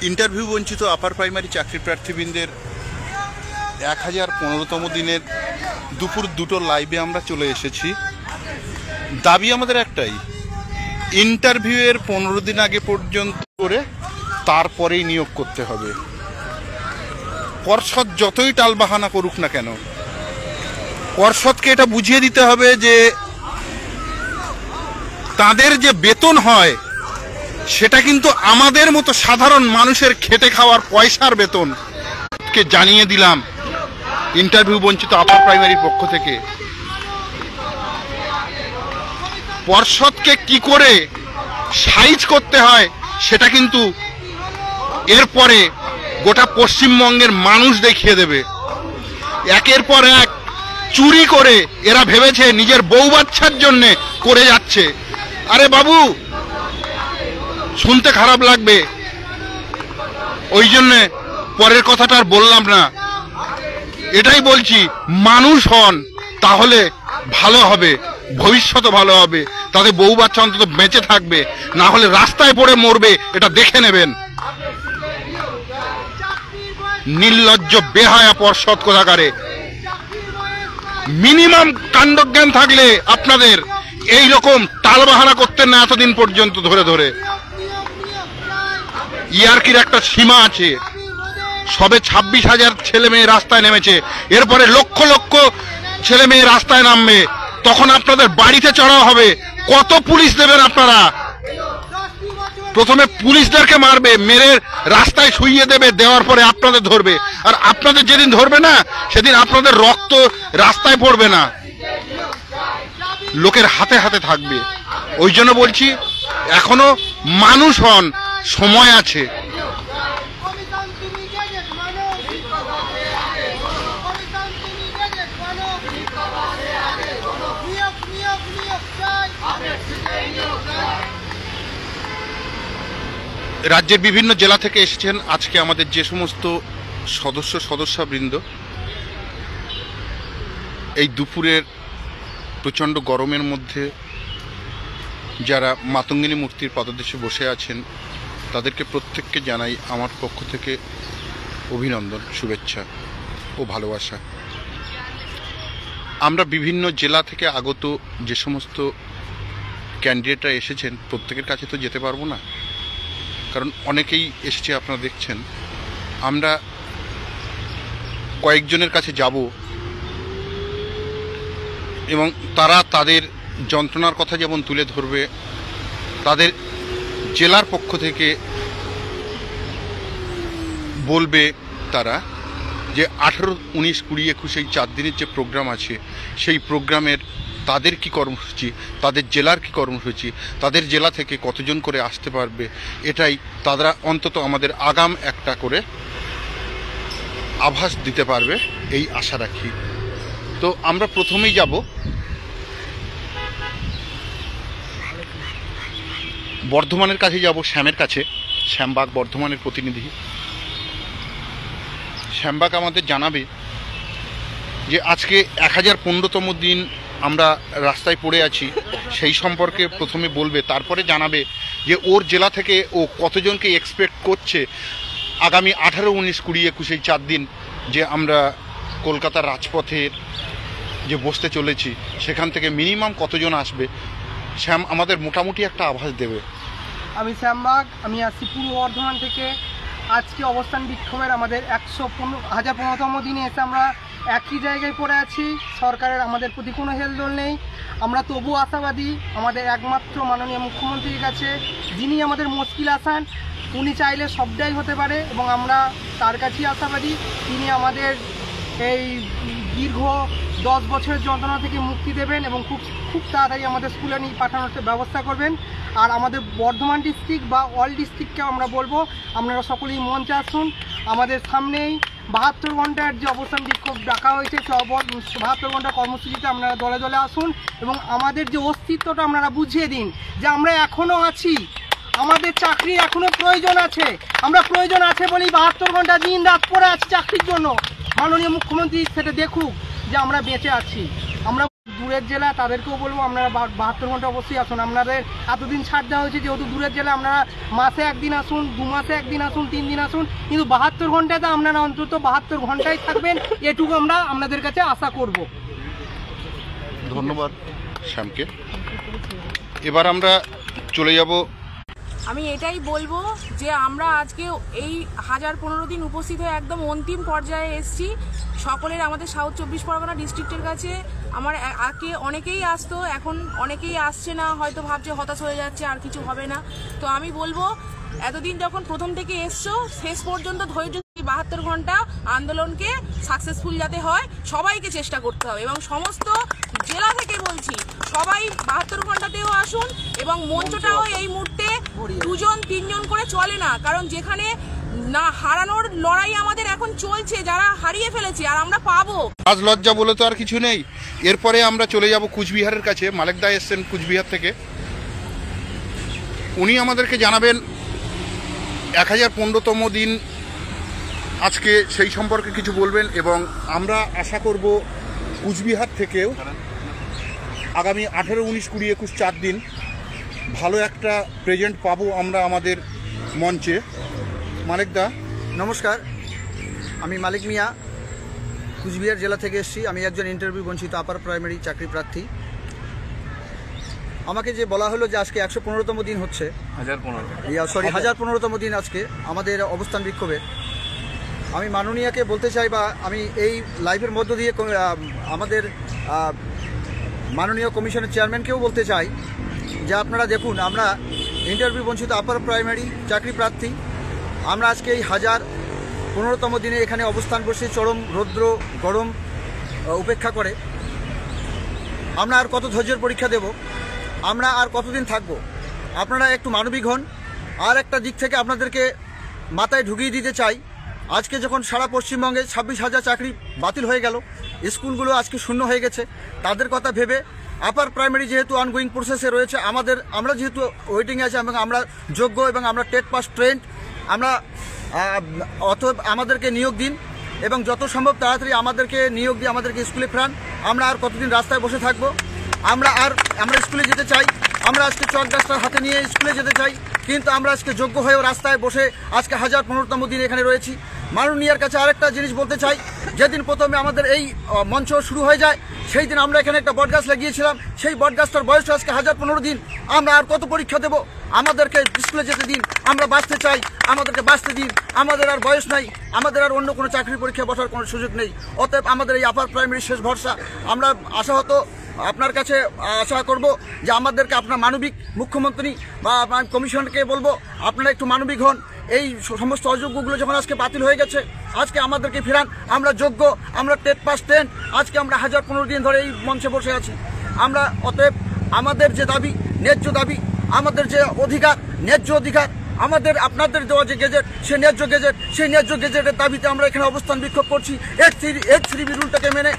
Interview বঞ্চিত upper primary চাকরি প্রার্থীবৃন্দের 1015তম দিনের দুপুর 2টো লাইভে আমরা চলে এসেছি। দাবি আমাদের একটাই, ইন্টারভিউয়ের 15 দিন আগে পর্যন্ত করে তারপরেই নিয়োগ করতে হবে। পর্ষদ যতই টালবাহানা করুক না কেন, পর্ষদকে এটা বুঝিয়ে দিতে হবে যে তাদের যে বেতন হয় সেটা কিন্তু আমাদের মতো সাধারণ মানুষের খেটে খাওয়ার পয়সার বেতন। কে জানিয়ে দিলাম ইন্টারভিউ বঞ্চিত আপার প্রাইমারির পক্ষ থেকে, পর্ষদকে কি করে সাইজ করতে হয় সেটা কিন্তু এরপরে গোটা পশ্চিমবঙ্গের মানুষ দেখিয়ে দেবে। একের পর এক চুরি করে এরা ভেবেছে নিজের বউ বাচ্চার জন্য করে যাচ্ছে। আরে বাবু, শুনতে খারাপ লাগবে, ওই জন্যে পরের কথাটা আর বললাম না। এটাই বলছি, মানুষ হন, তাহলে ভালো হবে, ভবিষ্যৎ ভালো হবে, তাদের বউ বাচ্চা অন্তত বেঁচে থাকবে, না হলে রাস্তায় পড়ে মরবে, এটা দেখে নেবেন। নির্লজ্জ বেহায়া পর্ষদ কোথাকারে। মিনিমাম কাণ্ডজ্ঞান থাকলে আপনাদের এই রকম টালবাহানা করতেন না এতদিন পর্যন্ত ধরে ধরে। ইয়ার্কির একটা সীমা আছে। সবে 26,000 ছেলে মেয়ে রাস্তায় নেমেছে, এরপরে লক্ষ লক্ষ ছেলে মেয়ে রাস্তায় নামবে, তখন আপনাদের বাড়িতে চড়াও হবে। কত পুলিশ দেবেন আপনারা? প্রথমে পুলিশদেরকে মারবে, মেরে রাস্তায় শুইয়ে দেবে, দেওয়ার পরে আপনাদের ধরবে। আর আপনাদের যেদিন ধরবে না সেদিন আপনাদের রক্ত রাস্তায় পড়বে না, লোকের হাতে হাতে থাকবে। ওই জন্য বলছি, এখনো মানুষ হন, সময় আছে। রাজ্যের বিভিন্ন জেলা থেকে এসেছেন আজকে আমাদের যে সমস্ত সদস্যবৃন্দ এই দুপুরের প্রচণ্ড গরমের মধ্যে যারা মাতঙ্গিনী মূর্তির পাদদেশে বসে আছেন, তাদেরকে প্রত্যেককে জানাই আমার পক্ষ থেকে অভিনন্দন, শুভেচ্ছা ও ভালোবাসা। আমরা বিভিন্ন জেলা থেকে আগত যে সমস্ত ক্যান্ডিডেটরা এসেছেন, প্রত্যেকের কাছে তো যেতে পারবো না, কারণ অনেকেই এসেছে, আপনারা দেখছেন। আমরা কয়েকজনের কাছে যাব এবং তারা তাদের যন্ত্রণার কথা যেমন তুলে ধরবে, তাদের জেলার পক্ষ থেকে বলবে তারা যে 18, 19, 20, 21 এই 4 দিনের যে প্রোগ্রাম আছে, সেই প্রোগ্রামের তাদের কি কর্মসূচি, তাদের জেলার কি কর্মসূচি, তাদের জেলা থেকে কতজন করে আসতে পারবে, এটাই তারা অন্তত আমাদের আগাম একটা করে আভাস দিতে পারবে, এই আশা রাখি। তো আমরা প্রথমেই যাব বর্ধমানের কাছে, যাব শ্যামের কাছে। শ্যামবাগ বর্ধমানের প্রতিনিধি শ্যামবাগ আমাদের জানাবে যে আজকে 1015তম দিন আমরা রাস্তায় পড়ে আছি, সেই সম্পর্কে প্রথমে বলবে, তারপরে জানাবে যে ওর জেলা থেকে ও কতজনকে এক্সপেক্ট করছে আগামী 18, 19, 20, 21 এই 4 দিন যে আমরা কলকাতার রাজপথের যে বসতে চলেছি, সেখান থেকে মিনিমাম কতজন আসবে। শ্যাম আমাদের মোটামুটি একটা আভাস দেবে। আমি শ্যামবাগ, আমি আসছি পূর্ব বর্ধমান থেকে। আজকে অবস্থান বিক্ষোভের আমাদের 1015তম দিনে এসে আমরা একই জায়গায় পড়ে আছি। সরকারের আমাদের প্রতি কোনো হেলদোল নেই। আমরা তবু আশাবাদী আমাদের একমাত্র মাননীয় মুখ্যমন্ত্রীর কাছে, যিনি আমাদের মুশকিল আসান। উনি চাইলে সবটাই হতে পারে এবং আমরা তার কাছেই আশাবাদী। তিনি আমাদের এই দীর্ঘ 10 বছরের যন্ত্রণা থেকে মুক্তি দেবেন এবং খুব তাড়াতাড়ি আমাদের স্কুলে নিয়ে পাঠানোর ব্যবস্থা করবেন। আর আমাদের বর্ধমান ডিস্ট্রিক্ট বা অল ডিস্ট্রিক্টকে আমরা বলবো, আপনারা সকলেই মঞ্চে আসুন। আমাদের সামনেই 72 ঘন্টার যে অবস্থান বিক্ষোভ ডাকা হয়েছে, 72 ঘন্টার কর্মসূচিতে আপনারা দলে দলে আসুন এবং আমাদের যে অস্তিত্বটা আপনারা বুঝিয়ে দিন যে আমরা এখনও আছি, আমাদের চাকরি এখনও প্রয়োজন আছে। আমরা প্রয়োজন আছে বলেই 72 ঘন্টা দিন রাত পড়ে আছি চাকরির জন্য। মাননীয় মুখ্যমন্ত্রী সেটা দেখুক যে আমরা বেঁচে আছি। আমরা দূরের জেলা তাদেরকেও বলবো আপনারা 72 ঘন্টা অবশ্যই আসুন। আপনাদের এতদিন ছাড় দেওয়া হয়েছে যেহেতু দূরের জেলা, আপনারা মাসে একদিন আসুন, 2 মাসে একদিন আসুন, 3 দিন আসুন, কিন্তু 72 ঘন্টাতে আপনারা অন্তত 72 ঘন্টায় থাকবেন, এটুকু আমরা আপনাদের কাছে আশা করব। ধন্যবাদ শ্যামকে। এবার আমরা চলে যাব। আমি এটাই বলবো যে আমরা আজকে এই 1015 দিন উপস্থিত হয়ে একদম অন্তিম পর্যায়ে এসেছি। সকলের আমাদের সাউথ 24 পরগনা ডিস্ট্রিক্টের কাছে আমার আগে অনেকেই আসতো, এখন অনেকেই আসছে না, হয়তো ভাবছে হতাশ হয়ে যাচ্ছে আর কিছু হবে না। তো আমি বলবো এতদিন যখন প্রথম থেকে এসছো শেষ পর্যন্ত ধৈর্য 72 ঘন্টা আন্দোলনকে সাকসেসফুল যাতে হয় সবাইকে চেষ্টা করতে হবে, এবং সমস্ত জেলা থেকে বলছি সবাই 72 ঘন্টাতেও আসুন। এবং মঞ্চটাও এই মুহূর্তে 2-3 জন করে চলে না, কারণ যেখানে না হারানোর লড়াই আমাদের এখন চলছে, যারা হারিয়ে ফেলেছে আর আমরা পাবো। আজ লজ্জা বলে তো আর কিছু নেই। এরপরে আমরা চলে যাব কুচবিহারের কাছে। মালেক দা এসছেন কুচবিহার থেকে, উনি আমাদেরকে জানাবেন 1015তম দিন আজকে সেই সম্পর্কে কিছু বলবেন, এবং আমরা আশা করব কুচবিহার থেকেও আগামী 18, 19, 20, 21, 4 দিন ভালো একটা প্রেজেন্ট পাবো আমরা আমাদের মঞ্চে। মালেক দা নমস্কার, আমি মালিক মিয়া, কুচবিহার জেলা থেকে এসেছি। আমি একজন ইন্টারভিউ বঞ্চিত আপার প্রাইমারি চাকরি প্রার্থী। আমাকে যে বলা হলো যে আজকে 115তম দিন হচ্ছে, 1015তম দিন আজকে আমাদের অবস্থান বিক্ষোভের। আমি মাননীয়াকে বলতে চাই, বা আমি এই লাইভের মধ্য দিয়ে আমাদের মাননীয় কমিশনের চেয়ারম্যানকেও বলতে চাই যে আপনারা দেখুন, আমরা ইন্টারভিউ বঞ্চিত আপার প্রাইমারি চাকরি প্রার্থী। আমরা আজকে এই 1015তম দিনে এখানে অবস্থান করছি চরম রৌদ্র গরম উপেক্ষা করে। আমরা আর কত ধৈর্যের পরীক্ষা দেব, আমরা আর কতদিন থাকব? আপনারা একটু মানবিক হন। আর একটা দিক থেকে আপনাদেরকে মাথায় ঢুকিয়ে দিতে চাই, আজকে যখন সারা পশ্চিমবঙ্গে 26,000 চাকরি বাতিল হয়ে গেল, স্কুলগুলো আজকে শূন্য হয়ে গেছে, তাদের কথা ভেবে আপার প্রাইমারি যেহেতু অনগোয়িং প্রসেসে রয়েছে, আমরা যেহেতু ওয়েটিংয়ে আছি এবং আমরা যোগ্য এবং আমরা টেট পাস ট্রেন্ড, আমরা অতএব আমাদেরকে নিয়োগ দিন এবং যত সম্ভব তাড়াতাড়ি আমাদেরকে নিয়োগ দিয়ে আমাদেরকে স্কুলে ফেরান। আমরা আর কতদিন রাস্তায় বসে থাকবো? আমরা স্কুলে যেতে চাই, আমরা আজকে চক ডাস্টার হাতে নিয়ে স্কুলে যেতে চাই, কিন্তু আমরা আজকে যোগ্য হয়েও রাস্তায় বসে আজকে 1015তম দিন এখানে রয়েছি। মাননীয়ার কাছে আরেকটা জিনিস বলতে চাই, যেদিন প্রথমে আমাদের এই মঞ্চ শুরু হয়ে যায় সেই দিন আমরা এখানে একটা বটগাছ লাগিয়েছিলাম, সেই বটগাছটার বয়স আজকে 1015 দিন। আমরা আর কত পরীক্ষা দেব? আমাদেরকে স্কুলে যেতে দিন, আমরা বাঁচতে চাই, আমাদেরকে বাঁচতে দিন। আমাদের আর বয়স নাই, আমাদের আর অন্য কোনো চাকরি পরীক্ষা বসার কোনো সুযোগ নেই। অতএব আমাদের এই আপার প্রাইমারি শেষ ভরসা। আমরা আশাহত আপনার কাছে আশা করব যে আমাদেরকে আপনার মানবিক, মুখ্যমন্ত্রী বা কমিশনকে বলবো আপনারা একটু মানবিক হন। এই সমস্ত অযোগ্যগুলো যখন আজকে বাতিল হয়ে গেছে, আজকে আমাদেরকে ফেরান। আমরা যোগ্য, আমরা টেট পাস ট্রেন্ড, আজকে আমরা 1015 দিন ধরে এই মঞ্চে বসে আছি। আমরা অতএব আমাদের যে দাবি, ন্যায্য দাবি, আমাদের যে অধিকার, ন্যায্য অধিকার, আমাদের আপনাদের দেওয়া যে গেজেট, সেই ন্যায্য গেজেট, সেই ন্যায্য গেজেটের দাবিতে আমরা এখানে অবস্থান বিক্ষোভ করছি। 8.3b রুলটাকে মেনে,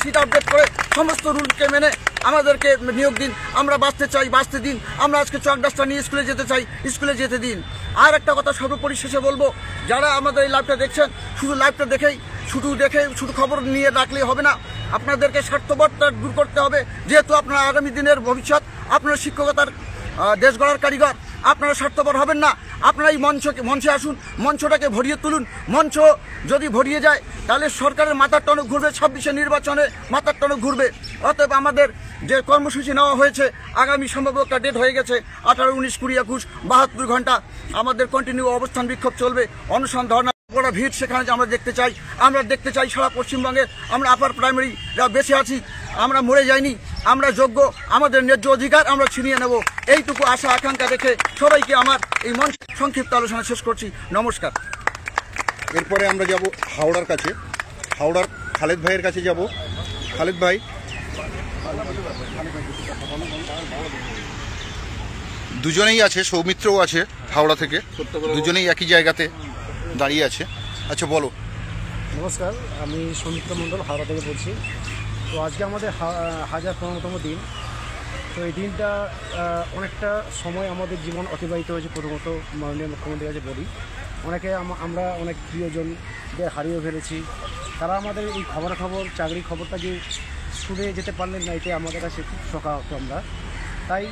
সিট আপডেট করে সমস্ত রুলকে মেনে আমাদেরকে নিয়োগ দিন। আমরা বাঁচতে চাই, বাঁচতে দিন। আমরা আজকে চক ডাস্টার নিয়ে স্কুলে যেতে চাই, স্কুলে যেতে দিন। আর একটা কথা সর্বোপরি শেষে বলবো, যারা আমাদের এই লাইভটা দেখছেন, শুধু লাইভটা দেখে শুধু খবর নিয়ে ডাকলেই হবে না, আপনাদেরকে স্বার্থপরতা দূর করতে হবে। যেহেতু আপনারা আগামী দিনের ভবিষ্যৎ, আপনারা শিক্ষকতার দেশ গড়ার কারিগর, আপনারা স্বার্থপর হবেন না। আপনারা এই মঞ্চে আসুন, মঞ্চটাকে ভরিয়ে তুলুন। মঞ্চ যদি ভরিয়ে যায় তাহলে সরকারের মাথার টনক ঘুরবে, 26-এর নির্বাচনে মাথার টনক ঘুরবে। অতএব আমাদের যে কর্মসূচি নেওয়া হয়েছে, আগামী সম্ভব একটা ডেট হয়ে গেছে, 18, 19, 20, 21, 72 ঘন্টা আমাদের কন্টিনিউ অবস্থান বিক্ষোভ চলবে। অনশন, ধর্ণা, বড় ভিড় সেখানে আমরা দেখতে চাই। আমরা দেখতে চাই সারা পশ্চিমবঙ্গের আমরা আপার প্রাইমারিরা বেঁচে আছি, আমরা মরে যাইনি, আমরা যোগ্য, আমাদের ন্যায্য অধিকার আমরা ছিনিয়ে নেব। এইটুকু আশা আকাঙ্ক্ষা রেখে সবাইকে আমার এই মঞ্চ সংক্ষিপ্ত আলোচনা শেষ করছি। নমস্কার। এরপরে আমরা যাব হাওড়ার কাছে, হাওড়ার খালেদ ভাইয়ের কাছে যাব। খালেদ ভাই, দুজনেই আছে, সৌমিত্রও আছে হাওড়া থেকে, দুজনেই একই জায়গাতে দাঁড়িয়ে আছে। আচ্ছা বলো। নমস্কার, আমি সৌমিত্র মণ্ডল, হাওড়া থেকে বলছি। তো আজকে আমাদের 1015তম দিন। তো এই দিনটা অনেকটা সময় আমাদের জীবন অতিবাহিত হয়েছে। প্রথমত মাননীয় মুখ্যমন্ত্রীর কাছে বলি, আমরা অনেক প্রিয়জনদের হারিয়ে ফেলেছি। তারা আমাদের এই খবরাখবর, চাকরি খবরটা যে শুনে যেতে পারলেন না, এতে আমাদের কাছে খুব শোকাহত আমরা। তাই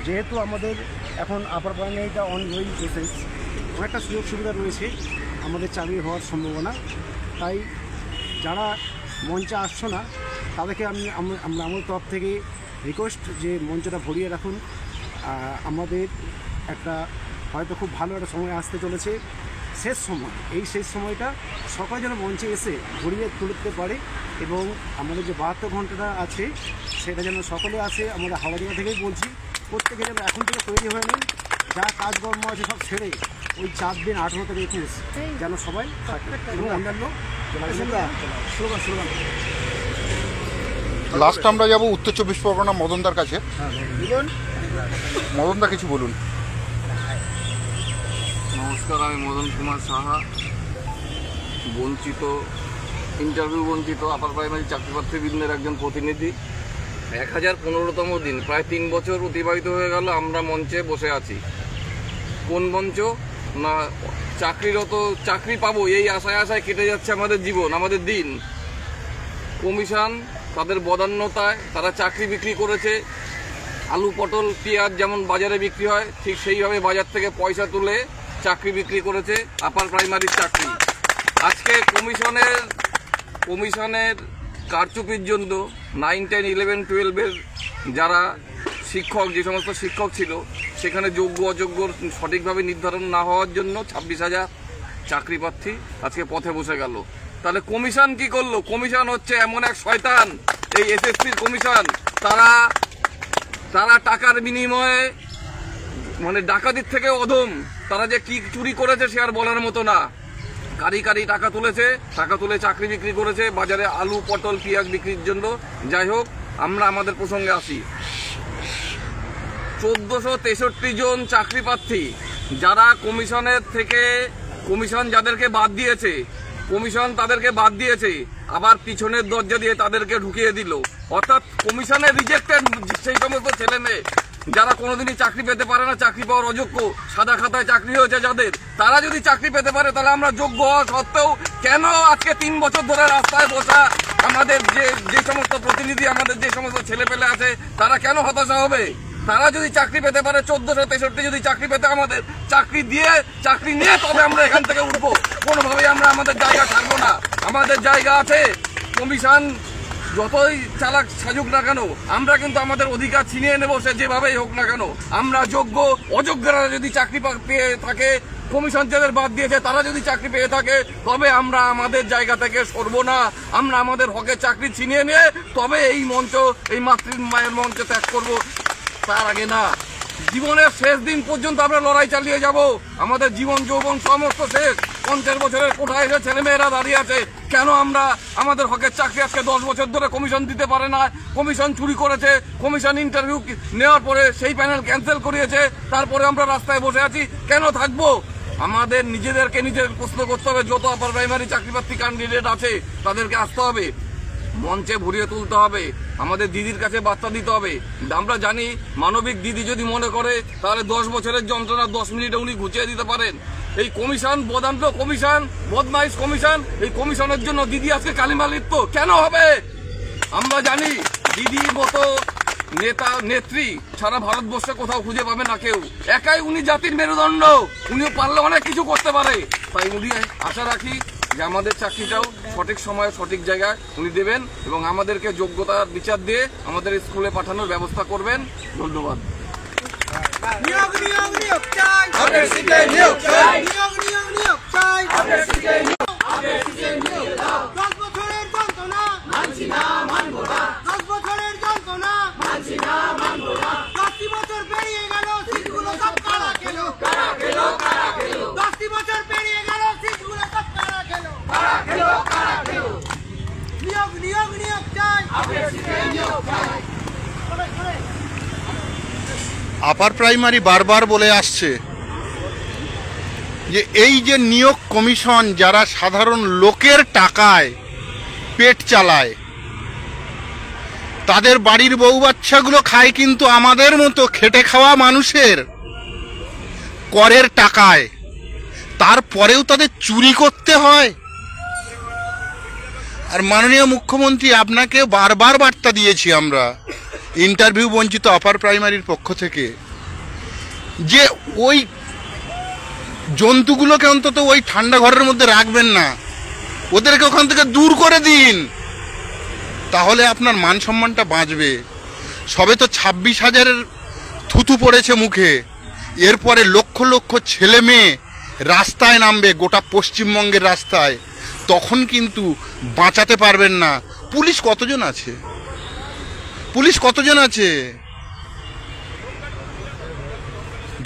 যেহেতু আমাদের এখন আপার প্রাইমারিটা অনগোয়িং প্রসেস, অনেকটা সুযোগ সুবিধা রয়েছে আমাদের চাকরি হওয়ার সম্ভাবনা। তাই যারা মঞ্চে আসছো না তাদেরকে আমরা আমার তরফ থেকে রিকোয়েস্ট যে মঞ্চটা ভরিয়ে রাখুন। আমাদের একটা হয়তো খুব ভালো একটা সময় আসতে চলেছে, শেষ সময়। এই শেষ সময়টা সকালে যেন মঞ্চে এসে ভরিয়ে তুলতে পারে এবং আমাদের যে 72 ঘন্টাটা আছে সেটা যেন সকলে আসে। আমরা হাওড়া জেলা থেকেই বলছি, প্রত্যেকে যেন এখন থেকে তৈরি হয়ে নেন, যা কাজকর্ম আছে সব ছেড়ে ওই 4 দিন 18 থেকে 21 যেন সবাই থাকে এবং অন্যান্য স্লোগান। লাস্ট আমরা যাব উত্তর 24 পরগনা মদনদার কাছে। মদনদা কিছু বলুন। নমস্কার, আমি মদন কুমার সাহা, ইন্টারভিউ বঞ্চিত আপার প্রাইমারি চাকরিপ্রার্থীবৃন্দের একজন প্রতিনিধি। 1015তম দিন, প্রায় 3 বছর অতিবাহিত হয়ে গেল আমরা মঞ্চে বসে আছি। কোন মঞ্চ না, চাকরি পাবো এই আশায় কেটে যাচ্ছে আমাদের জীবন, আমাদের দিন। কমিশন তাদের বদান্যতায় তারা চাকরি বিক্রি করেছে। আলু, পটল, পেঁয়াজ যেমন বাজারে বিক্রি হয়, ঠিক সেইভাবে বাজার থেকে পয়সা তুলে চাকরি বিক্রি করেছে আপার প্রাইমারির চাকরি। আজকে কমিশনের কারচুপির জন্য 9, 10, 11, 12-এর যারা শিক্ষক, যে সমস্ত শিক্ষক ছিল সেখানে যোগ্য অযোগ্য সঠিকভাবে নির্ধারণ না হওয়ার জন্য 26,000 চাকরি প্রার্থী আজকে পথে বসে গেল। তাহলে কমিশন কি করলো? কমিশন হচ্ছে এমন এক শয়তান, এই এসএসসির কমিশন। তারা টাকার বিনিময়ে, মানে ডাকাতির থেকে অধম, তারা যে কি চুরি করেছে সে আর বলার মতো না। কারি টাকা তুলে চাকরি বিক্রি করেছে বাজারে আলু, পটল, পেঁয়াজ বিক্রির জন্য। যাই হোক, আমরা আমাদের প্রসঙ্গে আসি। 1463 জন চাকরি প্রার্থী যারা কমিশন যাদেরকে বাদ দিয়েছে, কমিশন তাদেরকে বাদ দিয়েছে, আবার পিছনের দরজা দিয়ে তাদেরকে ঢুকিয়ে দিল। অর্থাৎ কমিশনের রিজেক্টেড সেই সমস্ত ছেলে মেয়ে যারা কোনোদিনই চাকরি পেতে পারে না, চাকরি পাওয়ার অযোগ্য, সাদা খাতায় চাকরি হয়েছে যাদের, তারা যদি চাকরি পেতে পারে তাহলে আমরা যোগ্য হওয়া সত্ত্বেও কেন আজকে 3 বছর ধরে রাস্তায় বসা আমাদের যে সমস্ত প্রতিনিধি, আমাদের যে সমস্ত ছেলে পেলে আছে, তারা কেন হতাশা হবে? তারা যদি চাকরি পেতে পারে, 1463 যদি চাকরি পেতে, আমাদের চাকরি নিয়ে তবে আমরা এখান থেকে উঠবো। কোনোভাবেই আমরা আমাদের জায়গা ছাড়বো না। আমাদের জায়গা আছে। কমিশন যতই চালাক সাজুক না কেন, আমরা কিন্তু আমাদের অধিকার ছিনিয়ে নেবো, সে যেভাবেই হোক না কেন। আমরা যোগ্য, অযোগ্যরা যদি চাকরি পেয়ে থাকে, কমিশন যাদের বাদ দিয়েছে তারা যদি চাকরি পেয়ে থাকে, তবে আমরা আমাদের জায়গা থেকে সরবো না। আমরা আমাদের হকের চাকরি ছিনিয়ে নিয়ে তবে এই মঞ্চ, এই মায়ের মঞ্চ ত্যাগ করবো, তার আগে না। জীবনের শেষ দিন পর্যন্ত আমরা লড়াই চালিয়ে যাব। আমাদের জীবন যৌবন সমস্ত শেষ। 50 বছরের কোঠায় এসে ছেলেমেয়েরা দাঁড়িয়ে আছে। কেন আমরা আমাদের হকের চাকরি আজকে 10 বছর ধরে কমিশন দিতে পারে না? কমিশন চুরি করেছে। কমিশন ইন্টারভিউ নেওয়ার পরে সেই প্যানেল ক্যান্সেল করিয়েছে। তারপরে আমরা রাস্তায় বসে আছি। কেন থাকবো? আমাদের নিজেদেরকে প্রশ্ন করতে হবে। যত আপার প্রাইমারি চাকরি প্রার্থী ক্যান্ডিডেট আছে তাদেরকে আসতে হবে, মঞ্চে ভরিয়ে তুলতে হবে, আমাদের দিদির কাছে বার্তা দিতে হবে। আমরা জানি মানবিক দিদি যদি মনে করে তাহলে 10 বছরের যন্ত্রণা 10 মিনিটে উনি ঘুচিয়ে দিতে পারেন। এই কমিশন বদান্ত কমিশন, বদমাইশ কমিশন, এই কমিশনের জন্য দিদি আজকে কালিমালিপ্ত কেন হবে? আমরা জানি দিদির মতো নেত্রী সারা ভারতবর্ষে কোথাও খুঁজে পাবে না কেউ। একাই উনি জাতির মেরুদণ্ড। উনিও পারলে অনেক কিছু করতে পারে। তাই উনি আশা রাখি যে আমাদের চাকরিটাও সঠিক সময়ে সঠিক জায়গায় উনি দেবেন এবং আমাদেরকে যোগ্যতার বিচার দিয়ে আমাদের স্কুলে পাঠানোর ব্যবস্থা করবেন। ধন্যবাদ। আপার প্রাইমারি বারবার বলে আসছে যে এই যে নিয়োগ কমিশন যারা সাধারণ লোকের টাকায় পেট চালায়, তাদের বাড়ির বউ বাচ্চাগুলো খায় কিন্তু আমাদের মতো খেটে খাওয়া মানুষের করের টাকায়। তারপরেও তাদের চুরি করতে হয়। আর মাননীয় মুখ্যমন্ত্রী আপনাকে বারবার বার্তা দিয়েছি আমরা ইন্টারভিউ বঞ্চিত আপার প্রাইমারির পক্ষ থেকে, যে ওই জন্তুগুলোকে অন্তত ওই ঠান্ডা ঘরের মধ্যে রাখবেন না, ওদেরকে ওখান থেকে দূর করে দিন, তাহলে আপনার মান সম্মানটা বাঁচবে। সবে তো 26,000-এর থুতু পড়েছে মুখে, এরপরে লক্ষ লক্ষ ছেলে মেয়ে রাস্তায় নামবে গোটা পশ্চিমবঙ্গের রাস্তায়, তখন কিন্তু বাঁচাতে পারবেন না। পুলিশ কতজন আছে? পুলিশ কতজন আছে?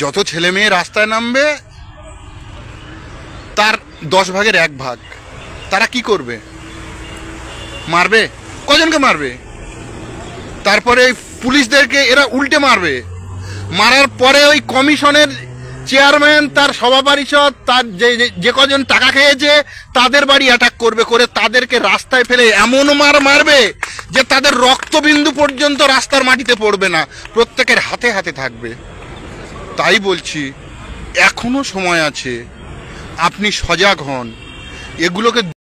যত ছেলে মেয়ে রাস্তায় নামবে তার 10 ভাগের 1 ভাগ তারা কি করবে? মারবে। কজনকে মারবে? তারপরে পুলিশদেরকে এরা উল্টে মারবে। মারার পরে ওই কমিশনের চেয়ারম্যান, তার সভা পরিষদ, তার যে কজন টাকা খেয়েছে তাদের বাড়ি অ্যাটাক করবে, করে তাদেরকে রাস্তায় ফেলে এমন মারবে যে তাদের রক্তবিন্দু পর্যন্ত রাস্তার মাটিতে পড়বে না, প্রত্যেকের হাতে হাতে থাকবে। তাই বলছি, এখনো সময় আছে, আপনি সজাগ হন, এগুলোকে